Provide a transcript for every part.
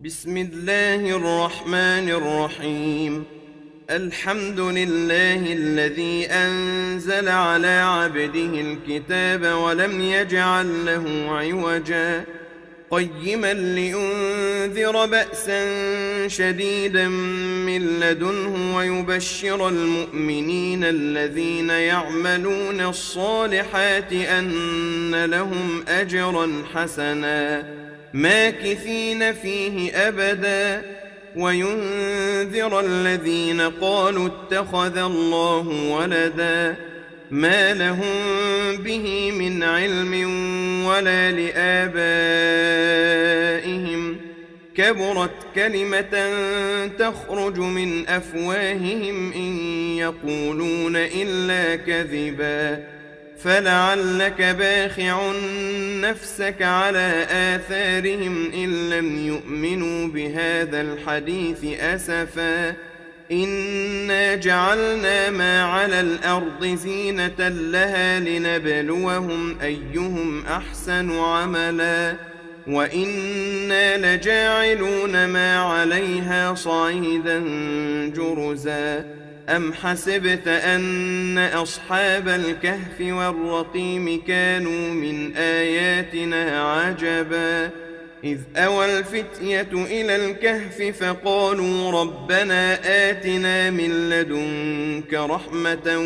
بسم الله الرحمن الرحيم. الحمد لله الذي أنزل على عبده الكتاب ولم يجعل له عوجا قيما لينذر بأسا شديدا من لدنه ويبشر المؤمنين الذين يعملون الصالحات أن لهم أجرا حسنا ماكثين فيه أبدا وينذر الذين قالوا اتخذ الله ولدا ما لهم به من علم ولا لآبائهم كبرت كلمة تخرج من أفواههم إن يقولون إلا كذبا فلعلك باخع نفسك على آثارهم إن لم يؤمنوا بهذا الحديث أسفا إنا جعلنا ما على الأرض زينة لها لنبلوهم أيهم أحسن عملا وإنا لجاعلون ما عليها صعيدا جرزا أم حسبت أن أصحاب الكهف والرقيم كانوا من آياتنا عجبا إذ أوى الفتية إلى الكهف فقالوا ربنا آتنا من لدنك رحمة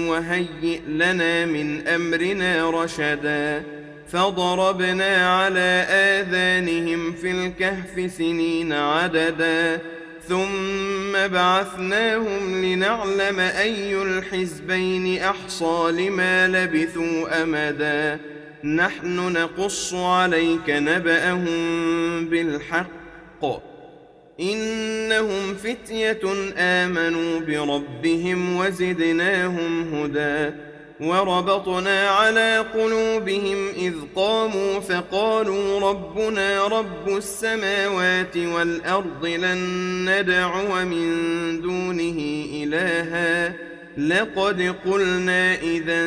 وهيئ لنا من أمرنا رشدا فضربنا على آذانهم في الكهف سنين عددا ثم بعثناهم لنعلم أي الحزبين أحصى لما لبثوا أمدا نحن نقص عليك نبأهم بالحق إنهم فتية آمنوا بربهم وزدناهم هدى وربطنا على قلوبهم إذ قاموا فقالوا ربنا رب السماوات والأرض لن ندعو من دونه إلها لقد قلنا إذا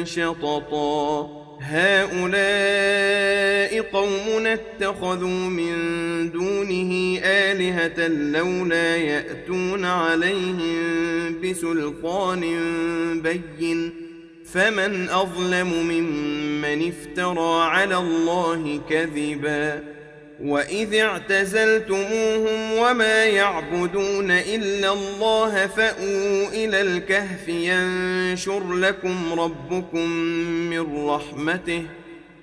شططا هؤلاء قومنا اتخذوا من دونه آلهة لولا يأتون عليهم بسلطان بين فمن أظلم ممن افترى على الله كذبا وإذ اعتزلتموهم وما يعبدون إلا الله فأووا إلى الكهف ينشر لكم ربكم من رحمته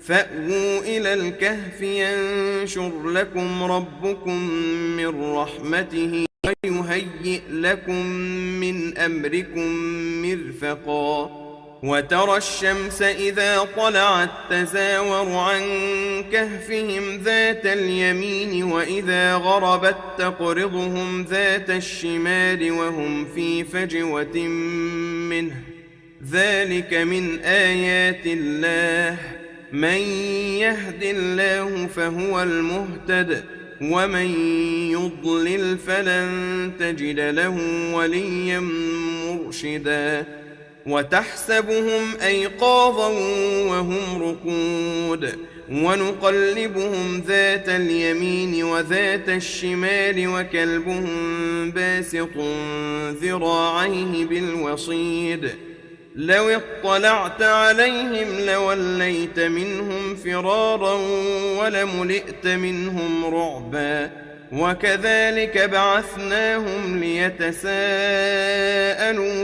فأووا إلى الكهف ينشر لكم ربكم من رحمته ويهيئ لكم من أمركم مرفقا وترى الشمس إذا طلعت تزاور عن كهفهم ذات اليمين وإذا غربت تقرضهم ذات الشمال وهم في فجوة منه ذلك من آيات الله من يهد الله فهو المهتد ومن يضلل فلن تجد له وليا مرشدا وتحسبهم أيقاظا وهم رقود ونقلبهم ذات اليمين وذات الشمال وكلبهم باسط ذراعيه بالوصيد لو اطلعت عليهم لوليت منهم فرارا ولملئت منهم رعبا وكذلك بعثناهم ليتساءلوا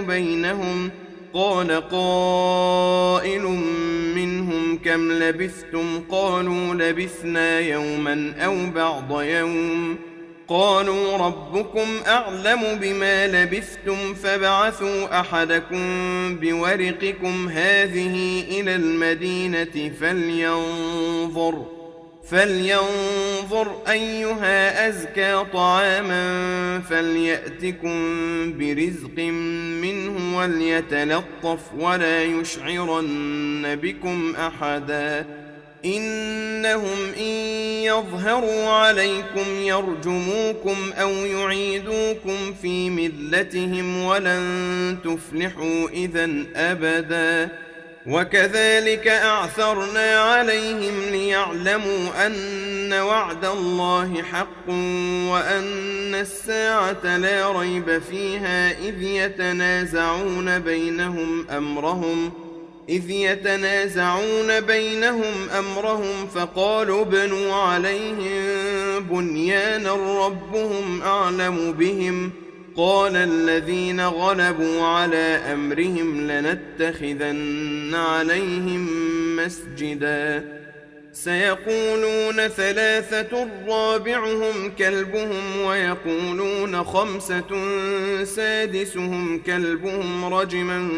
بينهم قال قائل منهم كم لبثتم قالوا لبثنا يوما أو بعض يوم قالوا ربكم أعلم بما لبثتم فابعثوا أحدكم بورقكم هذه إلى المدينة فلينظر أيها أزكى طعاما فليأتكم برزق منه وليتلطف ولا يشعرن بكم أحدا إنهم إن يظهروا عليكم يرجموكم أو يعيدوكم في ملتهم ولن تفلحوا إذا أبدا وكذلك أعثرنا عليهم ليعلموا أن أن وعد الله حق وأن الساعة لا ريب فيها إذ يتنازعون بينهم أمرهم فقالوا ابنوا عليهم بنيانا ربهم أعلم بهم قال الذين غلبوا على أمرهم لنتخذن عليهم مسجدا سيقولون 3 رابعهم كلبهم ويقولون 5 سادسهم كلبهم رجما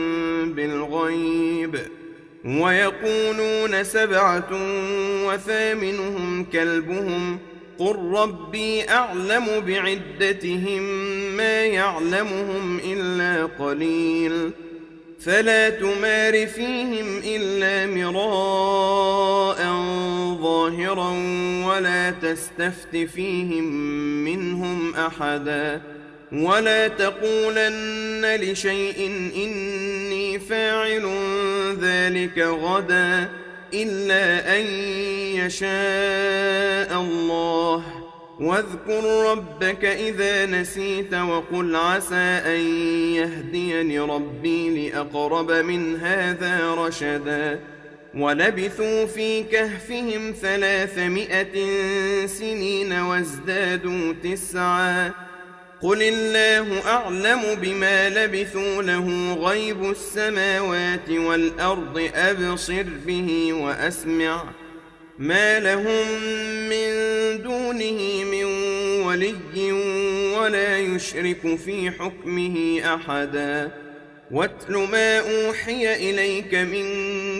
بالغيب ويقولون 7 وثامنهم كلبهم قل ربي أعلم بعدتهم ما يعلمهم إلا قليل فلا تمار فيهم إلا مراء ظاهرا ولا تستفت فيهم منهم أحدا ولا تقولن لشيء إني فاعل ذلك غدا إلا أن يشاء الله واذكر ربك إذا نسيت وقل عسى أن يهديني ربي لأقرب من هذا رشدا ولبثوا في كهفهم 300 سنين وازدادوا 9 قل الله أعلم بما لبثوا له غيب السماوات والأرض أبصر به وأسمع ما لهم من دونه من ولي ولا يشرك في حكمه أحدا واتل ما أوحي إليك من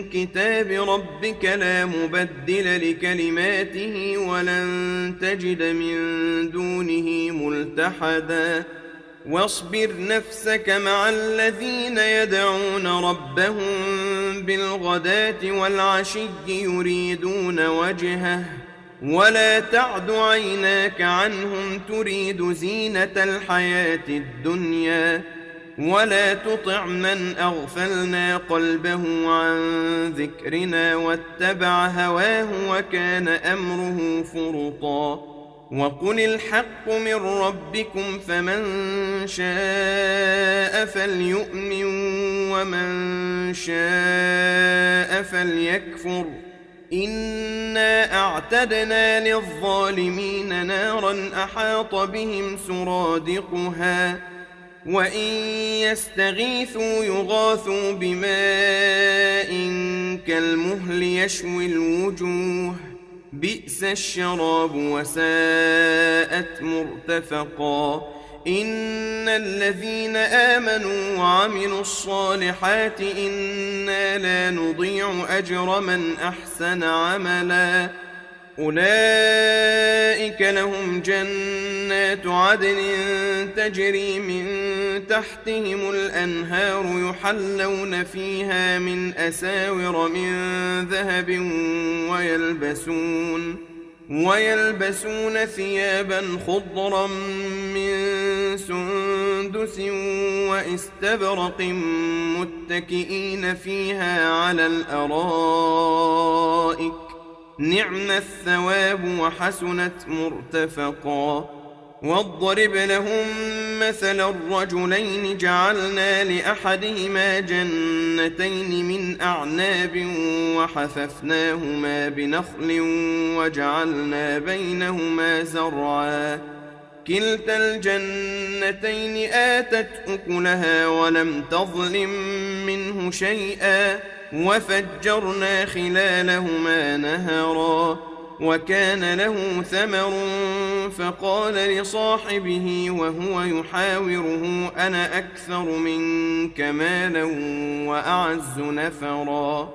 كتاب ربك لا مبدل لكلماته ولن تجد من دونه ملتحدا واصبر نفسك مع الذين يدعون ربهم بالغداة والعشي يريدون وجهه ولا تعد عيناك عنهم تريد زينة الحياة الدنيا ولا تطع من أغفلنا قلبه عن ذكرنا واتبع هواه وكان أمره فرطا وقل الحق من ربكم فمن شاء فليؤمن ومن شاء فليكفر إنا أعتدنا للظالمين نارا أحاط بهم سرادقها وإن يستغيثوا يغاثوا بماء كالمهل يشوي الوجوه بئس الشراب وساءت مرتفقا إن الذين آمنوا وعملوا الصالحات إنا لا نضيع أجر من أحسن عملا أولئك لهم جنات عدن تجري من تحتهم الأنهار يحلون فيها من أساور من ذهب ويلبسون ثيابا خضرا من سندس واستبرق متكئين فيها على الأرائك نعم الثواب وحسنت مرتفقا واضرب لهم مثل الرجلين جعلنا لأحدهما جنتين من أعناب وحففناهما بنخل وجعلنا بينهما زرعا كلتا الجنتين آتت أكلها ولم تظلم منه شيئا وفجرنا خلالهما نهرا وكان له ثمر فقال لصاحبه وهو يحاوره أنا أكثر منك مالا وأعز نفرا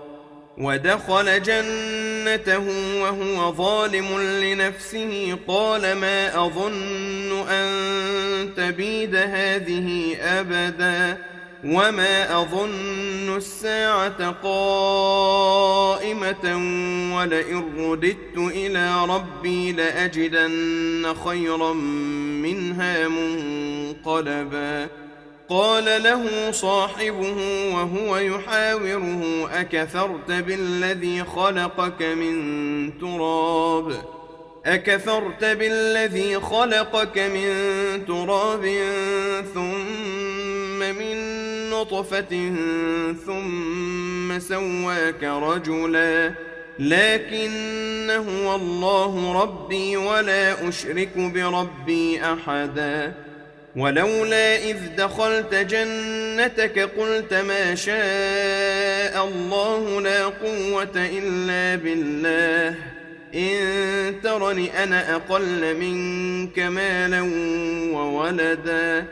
ودخل جنته وهو ظالم لنفسه قال ما أظن أن تبيد هذه أبدا وما أظن الساعة قائمة ولئن رددت إلى ربي لأجدن خيرا منها منقلبا قال له صاحبه وهو يحاوره أكفرت بالذي خلقك من تراب أكفرت بالذي خلقك من تراب ثم من نطفة ثم سواك رجلا لكن هو الله ربي ولا أشرك بربي أحدا ولولا إذ دخلت جنتك قلت ما شاء الله لا قوة إلا بالله إن ترني أنا أقل منك مالا وولدا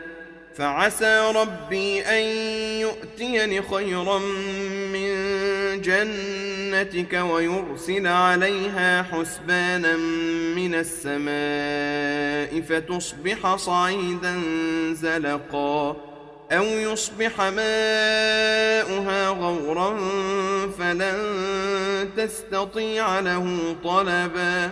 فعسى ربي أن يؤتيني خيرا من جنتك ويرسل عليها حسبانا من السماء فتصبح صعيدا زلقا أو يصبح ماؤها غورا فلن تستطيع له طلبا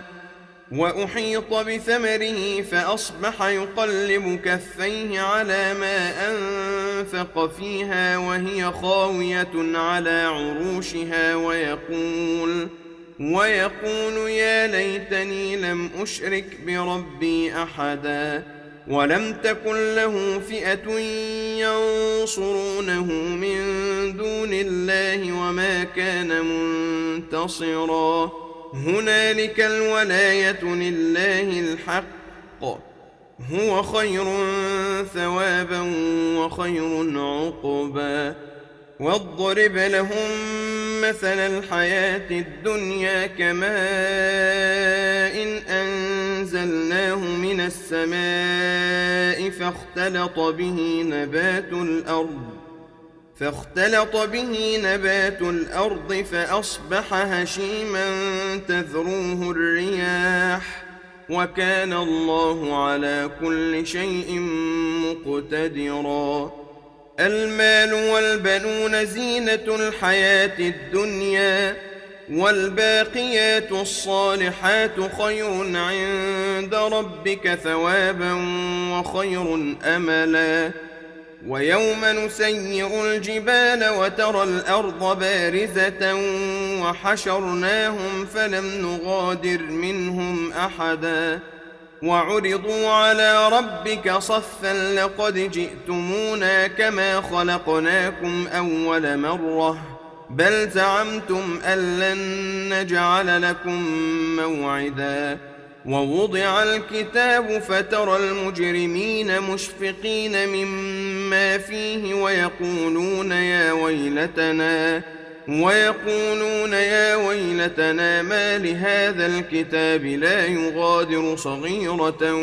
وأحيط بثمره فأصبح يقلب كفيه على ما أنفق فيها وهي خاوية على عروشها ويقول يا ليتني لم أشرك بربي أحدا ولم تكن له فئة ينصرونه من دون الله وما كان منتصرا هنالك الولاية لله الحق هو خير ثوابا وخير عقبا واضرب لهم مثل الحياة الدنيا كماء إن أنزلناه من السماء فاختلط به نبات الأرض فأصبح هشيما تذروه الرياح وكان الله على كل شيء مقتدرا المال والبنون زينة الحياة الدنيا والباقيات الصالحات خير عند ربك ثوابا وخير أملا ويوم نسير الجبال وترى الأرض بارزة وحشرناهم فلم نغادر منهم أحدا وعرضوا على ربك صفا لقد جئتمونا كما خلقناكم أول مرة بل زعمتم أن لن نجعل لكم موعدا ووضع الكتاب فترى المجرمين مشفقين مما فيه ويقولون يا ويلتنا ما لهذا الكتاب لا يغادر صغيرة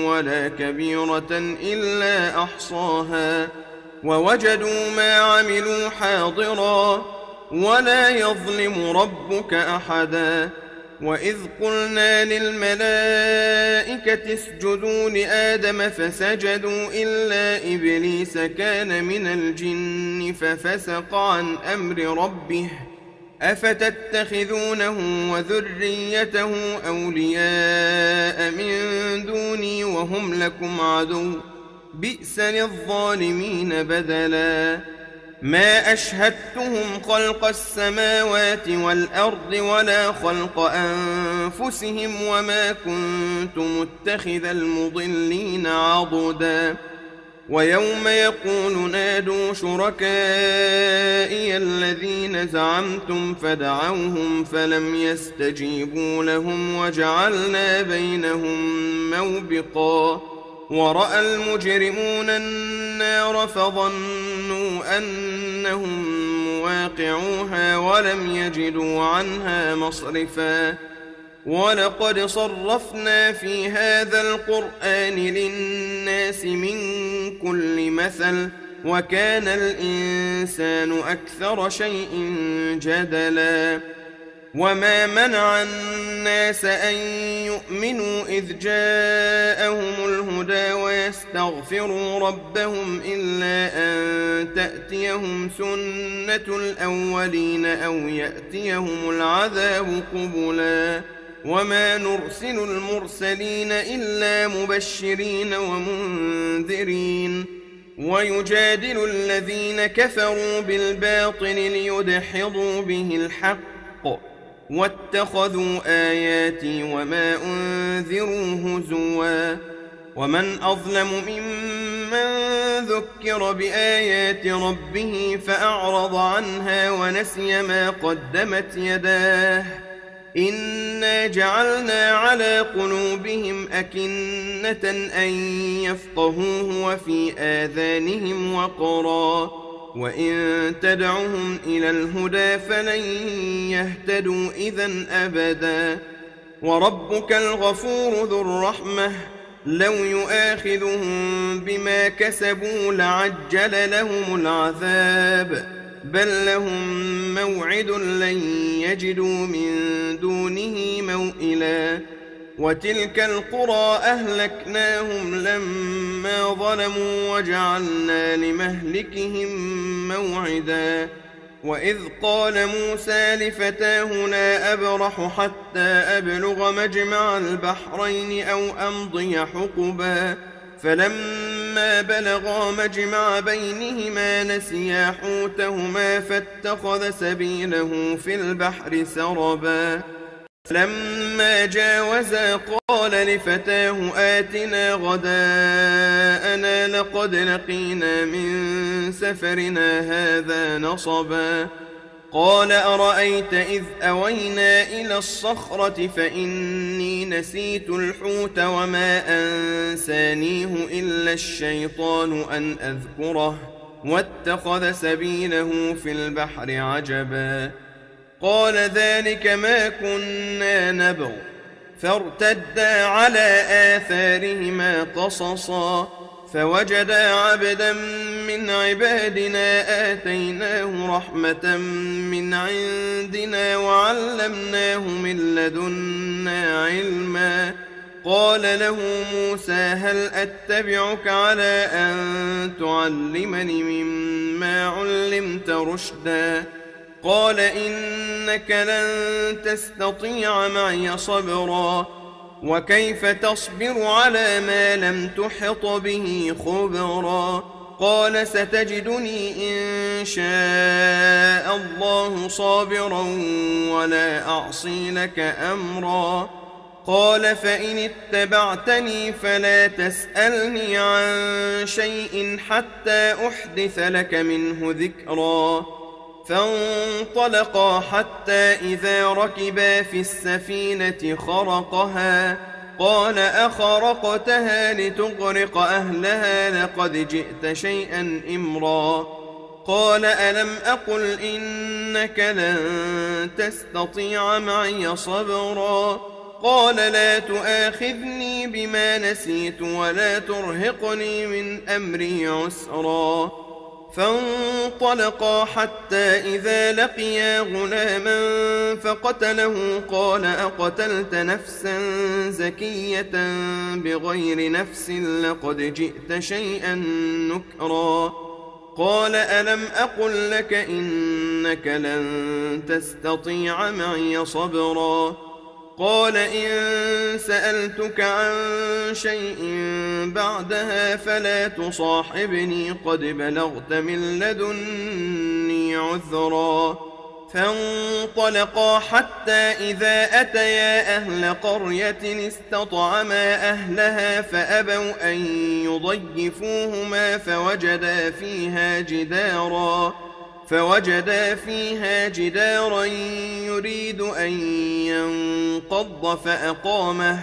ولا كبيرة إلا أحصاها ووجدوا ما عملوا حاضرا ولا يظلم ربك أحدا وإذ قلنا للملائكة اسجدوا لآدم فسجدوا إلا إبليس كان من الجن ففسق عن أمر ربه أفتتخذونه وذريته أولياء من دوني وهم لكم عدو بئس للظالمين بدلا ما أشهدتهم خلق السماوات والأرض ولا خلق أنفسهم وما كنت متخذ المضلين عضدا ويوم يقول نادوا شركائي الذين زعمتم فدعوهم فلم يستجيبوا لهم وجعلنا بينهم موبقا ورأى المجرمون النار فظنوا أنهم مواقعوها ولم يجدوا عنها مصرفا ولقد صرفنا في هذا القرآن للناس من كل مثل وكان الإنسان أكثر شيء جدلا وما منع الناس أن يؤمنوا إذ جاءهم الهدى ويستغفروا ربهم إلا أن تأتيهم سنة الأولين أو يأتيهم العذاب قبلا وما نرسل المرسلين إلا مبشرين ومنذرين ويجادل الذين كفروا بالباطل ليدحضوا به الحق واتخذوا آياتي وما أنذروا هزوا ومن أظلم ممن ذكر بآيات ربه فأعرض عنها ونسي ما قدمت يداه إنا جعلنا على قلوبهم أكنة أن يفقهوه وفي آذانهم وقرا وإن تدعهم إلى الهدى فلن يهتدوا إذن أبدا وربك الغفور ذو الرحمة لو يؤاخذهم بما كسبوا لعجل لهم العذاب بل لهم موعد لن يجدوا من دونه موئلا وتلك القرى أهلكناهم لما ظلموا وجعلنا لمهلكهم موعدا وإذ قال موسى لفتاه لا أبرح حتى أبلغ مجمع البحرين أو أمضي حقبا فلما بلغا مجمع بينهما نسيا حوتهما فاتخذ سبيله في البحر سربا فلما جاوزا قال لفتاه آتنا غداءنا لقد لقينا من سفرنا هذا نصبا قال أرأيت إذ أوينا إلى الصخرة فإني نسيت الحوت وما أنسانيه إلا الشيطان أن أذكره واتخذ سبيله في البحر عجبا قال ذلك ما كنا نبغ فارتدا على آثارهما قصصا فوجدا عبدا من عبادنا آتيناه رحمة من عندنا وعلمناه من لدنا علما قال له موسى هل أتبعك على أن تعلمني مما علمت رشدا قال إنك لن تستطيع معي صبرا وكيف تصبر على ما لم تحط به خبرا قال ستجدني إن شاء الله صابرا ولا أعصي لك أمرا قال فإن اتبعتني فلا تسألني عن شيء حتى أحدث لك منه ذكرا فانطلقا حتى إذا ركبا في السفينة خرقها قال أخرقتها لتغرق أهلها لقد جئت شيئا إمرا قال ألم أقل إنك لن تستطيع معي صبرا قال لا تؤاخذني بما نسيت ولا ترهقني من أمري عسرا فانطلقا حتى إذا لقيا غلاما فقتله قال أقتلت نفسا زكية بغير نفس لقد جئت شيئا نكرا قال ألم أقل لك إنك لن تستطيع معي صبرا قال إن سألتك عن شيء بعدها فلا تصاحبني قد بلغت من لدني عذرا فانطلقا حتى إذا أتيا أهل قرية استطعما أهلها فأبوا أن يضيفوهما فوجدا فيها جدارا يريد أن ينقض فأقامه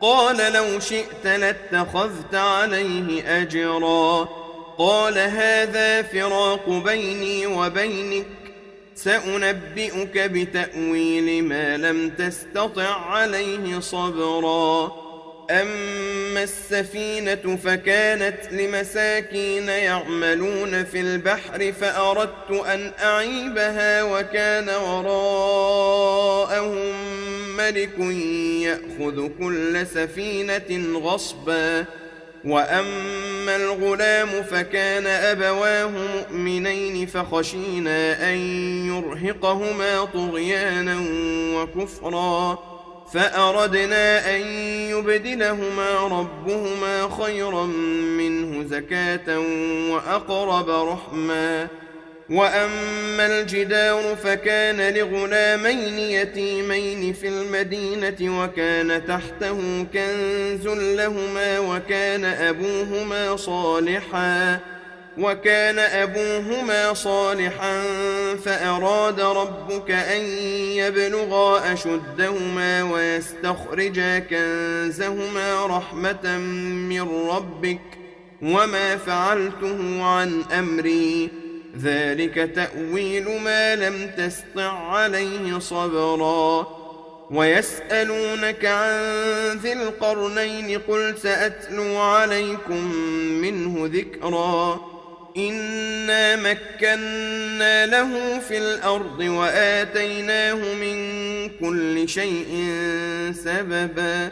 قال لو شئت لاتخذت عليه أجرا قال هذا فراق بيني وبينك سأنبئك بتأويل ما لم تستطع عليه صبرا أما السفينة فكانت لمساكين يعملون في البحر فأردت أن أعيبها وكان وراءهم ملك يأخذ كل سفينة غصبا وأما الغلام فكان أبواه مؤمنين فخشينا أن يرهقهما طغيانا وكفرا فأردنا أن يبدلهما ربهما خيرا منه زكاة وأقرب رحما وأما الجدار فكان لغلامين يتيمين في المدينة وكان تحته كنز لهما وكان أبوهما صالحا فأراد ربك أن يبلغا أشدهما ويستخرجا كنزهما رحمة من ربك وما فعلته عن أمري ذلك تأويل ما لم تسطع عليه صبرا ويسألونك عن ذي القرنين قل سأتلو عليكم منه ذكرا إنا مكنا له في الأرض وآتيناه من كل شيء سببا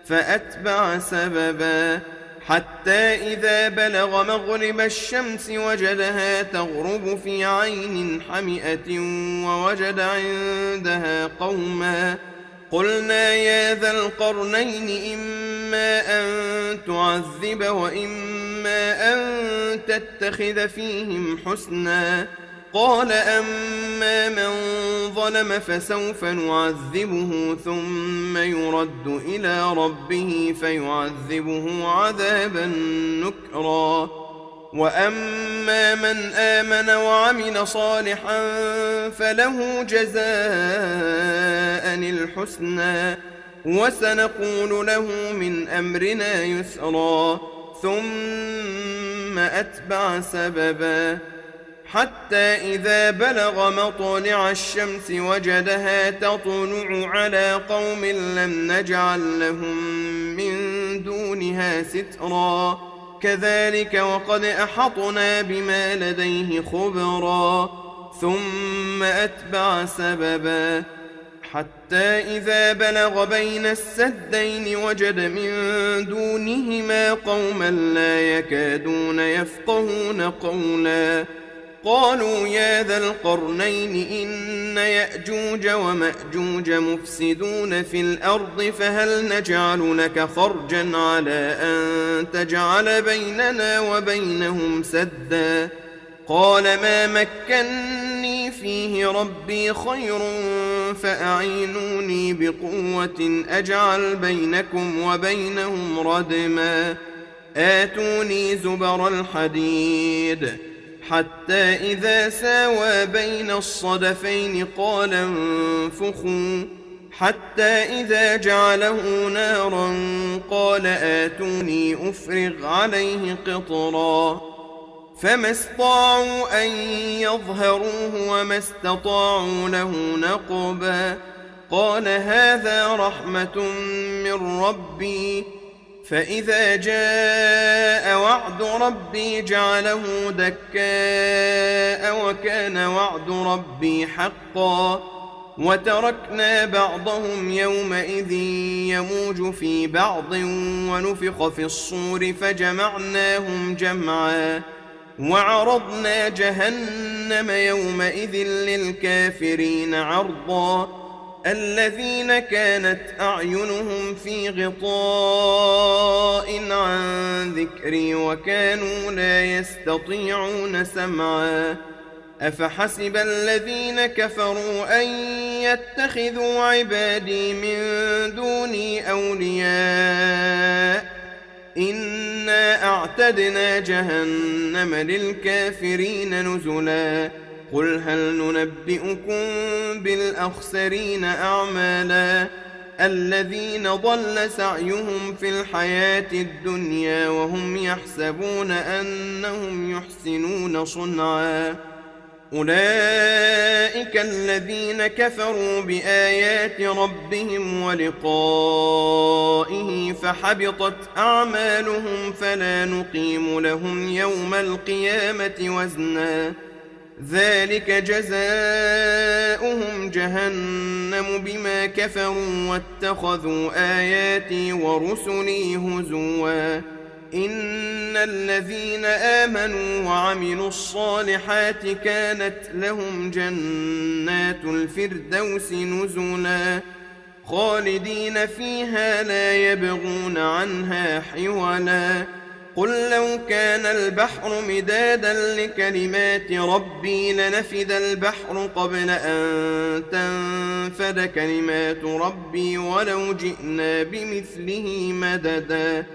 فأتبع سببا حتى إذا بلغ مغرب الشمس وجدها تغرب في عين حمئة ووجد عندها قوما قلنا يا ذا القرنين إما أن تعذب وإما أن تتخذ فيهم حسنا قال أما من ظلم فسوف نعذبه ثم يرد إلى ربه فيعذبه عذابا نكرا وأما من آمن وعمل صالحا فله جزاء الحسنى وسنقول له من أمرنا يسرا ثم أتبع سببا حتى إذا بلغ مطلع الشمس وجدها تطلع على قوم لم نجعل لهم من دونها سترا كذلك وقد أحطنا بما لديه خبرا ثم أتبع سببا حتى إذا بلغ بين السدين وجد من دونهما قوما لا يكادون يفقهون قولا قالوا يا ذا القرنين إن يأجوج ومأجوج مفسدون في الأرض فهل نجعل لك خرجا على أن تجعل بيننا وبينهم سدا قال ما مكني فيه ربي خير فأعينوني بقوة أجعل بينكم وبينهم ردما آتوني زبر الحديد حتى إذا ساوى بين الصدفين قال انفخوا حتى إذا جعله نارا قال آتوني أفرغ عليه قطرا فما استطاعوا أن يظهروه وما استطاعوا له نقبا قال هذا رحمة من ربي فإذا جاء وعد ربي جعله دكاء وكان وعد ربي حقا وتركنا بعضهم يومئذ يموج في بعض ونفخ في الصور فجمعناهم جمعا وعرضنا جهنم يومئذ للكافرين عرضا الذين كانت أعينهم في غطاء عن ذكري وكانوا لا يستطيعون سمعا أفحسب الذين كفروا أن يتخذوا عبادي من دوني أولياء إنا أعتدنا جهنم للكافرين نزلا قل هل ننبئكم بالأخسرين أعمالا الذين ضل سعيهم في الحياة الدنيا وهم يحسبون أنهم يحسنون صنعا أولئك الذين كفروا بآيات ربهم ولقائه فحبطت أعمالهم فلا نقيم لهم يوم القيامة وزنا ذلك جزاؤهم جهنم بما كفروا واتخذوا آياتي ورسلي هزوا إن الذين آمنوا وعملوا الصالحات كانت لهم جنات الفردوس نزلا خالدين فيها لا يبغون عنها حولا قل لو كان البحر مدادا لكلمات ربي لنفد البحر قبل أن تنفد كلمات ربي ولو جئنا بمثله مددا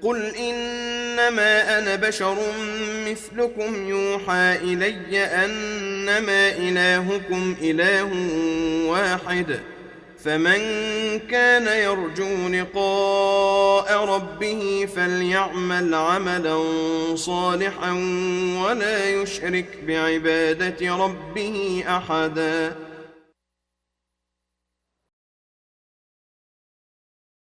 قل إنما أنا بشر مثلكم يوحى إلي أنما إلهكم إله واحد فمن كان يرجو لقاء ربه فليعمل عملا صالحا ولا يشرك بعبادة ربه أحدا